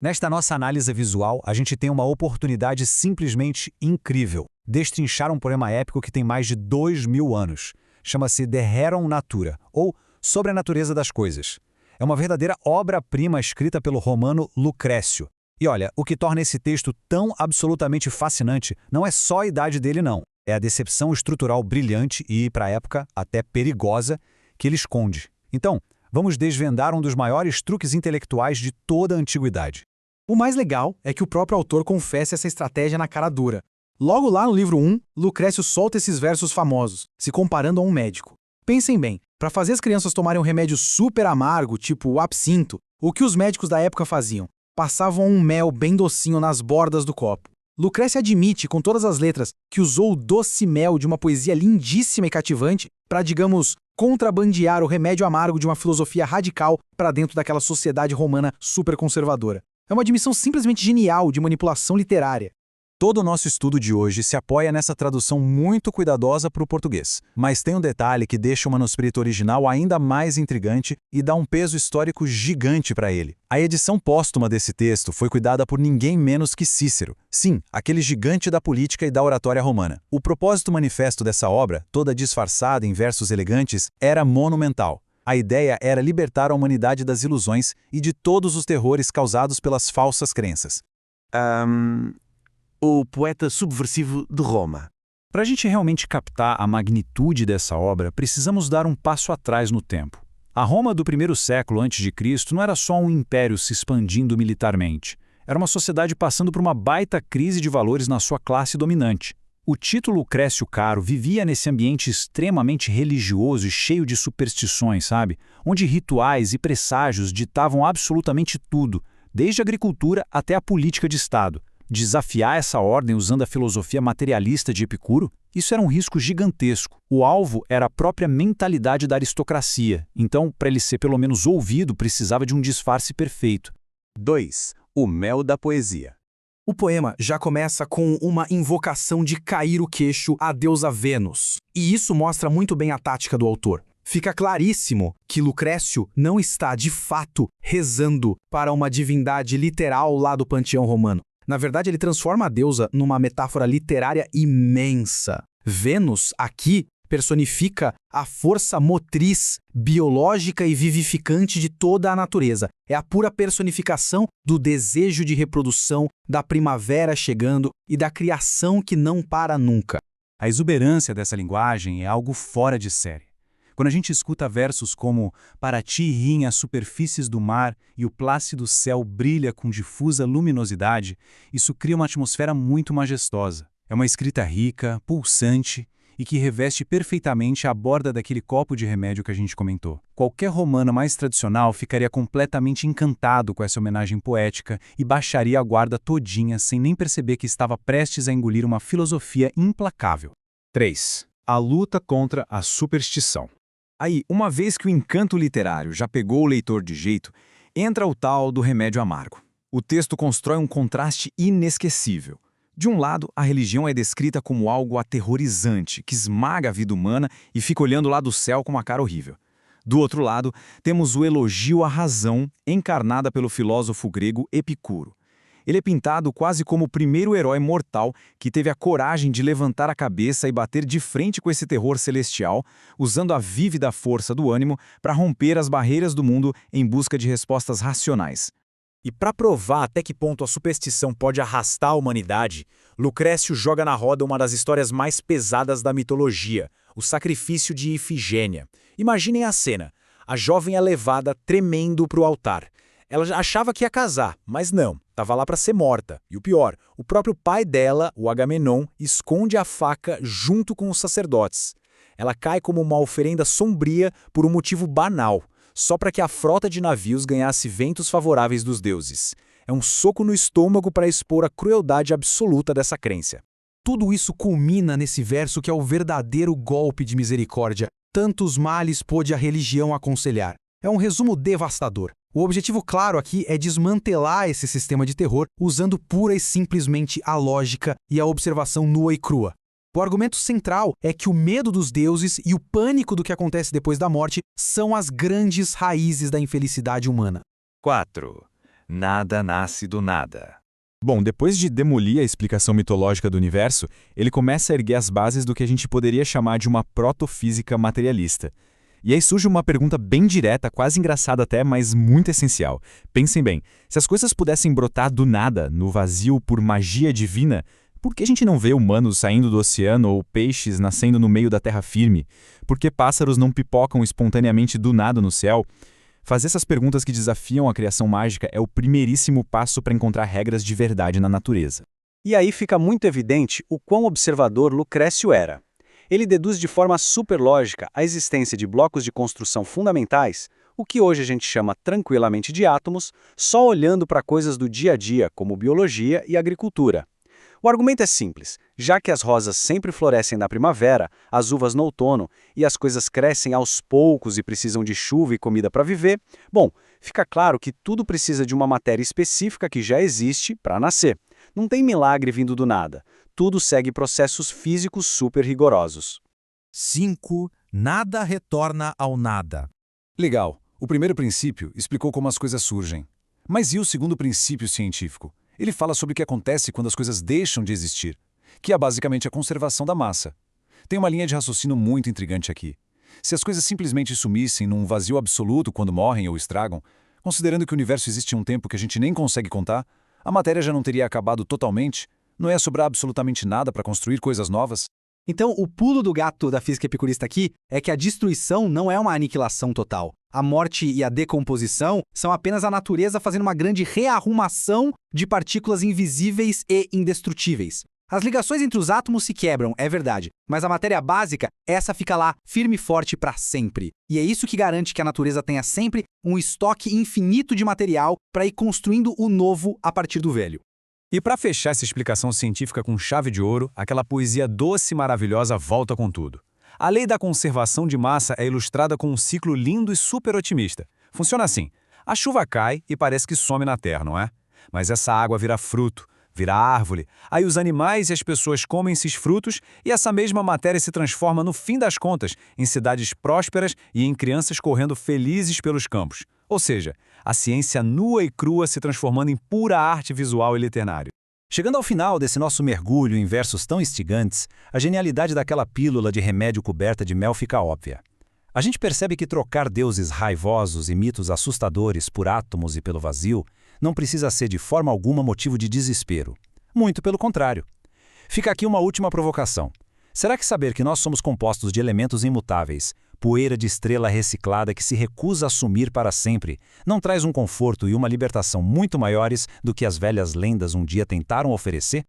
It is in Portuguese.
Nesta nossa análise visual, a gente tem uma oportunidade simplesmente incrível. Destrinchar um poema épico que tem mais de 2000 anos. Chama-se De Rerum Natura, ou Sobre a Natureza das Coisas. É uma verdadeira obra-prima escrita pelo romano Lucrécio. E olha, o que torna esse texto tão absolutamente fascinante não é só a idade dele não. É a decepção estrutural brilhante e, para a época, até perigosa, que ele esconde. Então, vamos desvendar um dos maiores truques intelectuais de toda a antiguidade. O mais legal é que o próprio autor confessa essa estratégia na cara dura. Logo lá no livro 1, Lucrécio solta esses versos famosos, se comparando a um médico. Pensem bem, para fazer as crianças tomarem um remédio super amargo, tipo o absinto, o que os médicos da época faziam? Passavam um mel bem docinho nas bordas do copo. Lucrécio admite, com todas as letras, que usou o doce mel de uma poesia lindíssima e cativante para, digamos, contrabandear o remédio amargo de uma filosofia radical para dentro daquela sociedade romana super conservadora. É uma admissão simplesmente genial de manipulação literária. Todo o nosso estudo de hoje se apoia nessa tradução muito cuidadosa para o português. Mas tem um detalhe que deixa o manuscrito original ainda mais intrigante e dá um peso histórico gigante para ele. A edição póstuma desse texto foi cuidada por ninguém menos que Cícero. Sim, aquele gigante da política e da oratória romana. O propósito manifesto dessa obra, toda disfarçada em versos elegantes, era monumental. A ideia era libertar a humanidade das ilusões e de todos os terrores causados pelas falsas crenças. O poeta subversivo de Roma. Para a gente realmente captar a magnitude dessa obra, precisamos dar um passo atrás no tempo. A Roma do primeiro século a.C. não era só um império se expandindo militarmente. Era uma sociedade passando por uma baita crise de valores na sua classe dominante. O título Lucrécio Caro vivia nesse ambiente extremamente religioso e cheio de superstições, sabe? Onde rituais e presságios ditavam absolutamente tudo, desde a agricultura até a política de Estado. Desafiar essa ordem usando a filosofia materialista de Epicuro? Isso era um risco gigantesco. O alvo era a própria mentalidade da aristocracia. Então, para ele ser pelo menos ouvido, precisava de um disfarce perfeito. 2. O mel da poesia. O poema já começa com uma invocação de cair o queixo à deusa Vênus. E isso mostra muito bem a tática do autor. Fica claríssimo que Lucrécio não está, de fato, rezando para uma divindade literal lá do panteão romano. Na verdade, ele transforma a deusa numa metáfora literária imensa. Vênus, aqui, personifica a força motriz, biológica e vivificante de toda a natureza. É a pura personificação do desejo de reprodução, da primavera chegando e da criação que não para nunca. A exuberância dessa linguagem é algo fora de série. Quando a gente escuta versos como "Para ti riem as superfícies do mar e o plácido céu brilha com difusa luminosidade", isso cria uma atmosfera muito majestosa. É uma escrita rica, pulsante e que reveste perfeitamente a borda daquele copo de remédio que a gente comentou. Qualquer romano mais tradicional ficaria completamente encantado com essa homenagem poética e baixaria a guarda todinha sem nem perceber que estava prestes a engolir uma filosofia implacável. 3. A luta contra a superstição. Aí, uma vez que o encanto literário já pegou o leitor de jeito, entra o tal do remédio amargo. O texto constrói um contraste inesquecível. De um lado, a religião é descrita como algo aterrorizante, que esmaga a vida humana e fica olhando lá do céu com uma cara horrível. Do outro lado, temos o elogio à razão, encarnada pelo filósofo grego Epicuro. Ele é pintado quase como o primeiro herói mortal que teve a coragem de levantar a cabeça e bater de frente com esse terror celestial, usando a vívida força do ânimo para romper as barreiras do mundo em busca de respostas racionais. E para provar até que ponto a superstição pode arrastar a humanidade, Lucrécio joga na roda uma das histórias mais pesadas da mitologia, o sacrifício de Ifigênia. Imaginem a cena: a jovem é levada tremendo para o altar. Ela achava que ia casar, mas não, estava lá para ser morta. E o pior, o próprio pai dela, o Agamenon, esconde a faca junto com os sacerdotes. Ela cai como uma oferenda sombria por um motivo banal, só para que a frota de navios ganhasse ventos favoráveis dos deuses. É um soco no estômago para expor a crueldade absoluta dessa crença. Tudo isso culmina nesse verso que é o verdadeiro golpe de misericórdia. Tantos males pôde a religião aconselhar. É um resumo devastador. O objetivo claro aqui é desmantelar esse sistema de terror usando pura e simplesmente a lógica e a observação nua e crua. O argumento central é que o medo dos deuses e o pânico do que acontece depois da morte são as grandes raízes da infelicidade humana. 4. Nada nasce do nada. Bom, depois de demolir a explicação mitológica do universo, ele começa a erguer as bases do que a gente poderia chamar de uma protofísica materialista. E aí surge uma pergunta bem direta, quase engraçada até, mas muito essencial. Pensem bem, se as coisas pudessem brotar do nada, no vazio, por magia divina, por que a gente não vê humanos saindo do oceano ou peixes nascendo no meio da terra firme? Por que pássaros não pipocam espontaneamente do nada no céu? Fazer essas perguntas que desafiam a criação mágica é o primeiríssimo passo para encontrar regras de verdade na natureza. E aí fica muito evidente o quão observador Lucrécio era. Ele deduz de forma superlógica a existência de blocos de construção fundamentais, o que hoje a gente chama tranquilamente de átomos, só olhando para coisas do dia a dia, como biologia e agricultura. O argumento é simples. Já que as rosas sempre florescem na primavera, as uvas no outono e as coisas crescem aos poucos e precisam de chuva e comida para viver, bom, fica claro que tudo precisa de uma matéria específica que já existe para nascer. Não tem milagre vindo do nada. Tudo segue processos físicos super rigorosos. 5. Nada retorna ao nada. Legal. O primeiro princípio explicou como as coisas surgem. Mas e o segundo princípio científico? Ele fala sobre o que acontece quando as coisas deixam de existir, que é basicamente a conservação da massa. Tem uma linha de raciocínio muito intrigante aqui. Se as coisas simplesmente sumissem num vazio absoluto quando morrem ou estragam, considerando que o universo existe um tempo que a gente nem consegue contar, a matéria já não teria acabado totalmente? Não ia sobrar absolutamente nada para construir coisas novas? Então, o pulo do gato da física epicurista aqui é que a destruição não é uma aniquilação total. A morte e a decomposição são apenas a natureza fazendo uma grande rearrumação de partículas invisíveis e indestrutíveis. As ligações entre os átomos se quebram, é verdade, mas a matéria básica, essa fica lá, firme e forte para sempre. E é isso que garante que a natureza tenha sempre um estoque infinito de material para ir construindo o novo a partir do velho. E para fechar essa explicação científica com chave de ouro, aquela poesia doce e maravilhosa volta com tudo. A lei da conservação de massa é ilustrada com um ciclo lindo e super otimista. Funciona assim: a chuva cai e parece que some na terra, não é? Mas essa água vira fruto, vira árvore, aí os animais e as pessoas comem esses frutos e essa mesma matéria se transforma, no fim das contas, em cidades prósperas e em crianças correndo felizes pelos campos. Ou seja, a ciência nua e crua se transformando em pura arte visual e literária. Chegando ao final desse nosso mergulho em versos tão instigantes, a genialidade daquela pílula de remédio coberta de mel fica óbvia. A gente percebe que trocar deuses raivosos e mitos assustadores por átomos e pelo vazio não precisa ser de forma alguma motivo de desespero. Muito pelo contrário. Fica aqui uma última provocação. Será que saber que nós somos compostos de elementos imutáveis, poeira de estrela reciclada que se recusa a sumir para sempre, não traz um conforto e uma libertação muito maiores do que as velhas lendas um dia tentaram oferecer?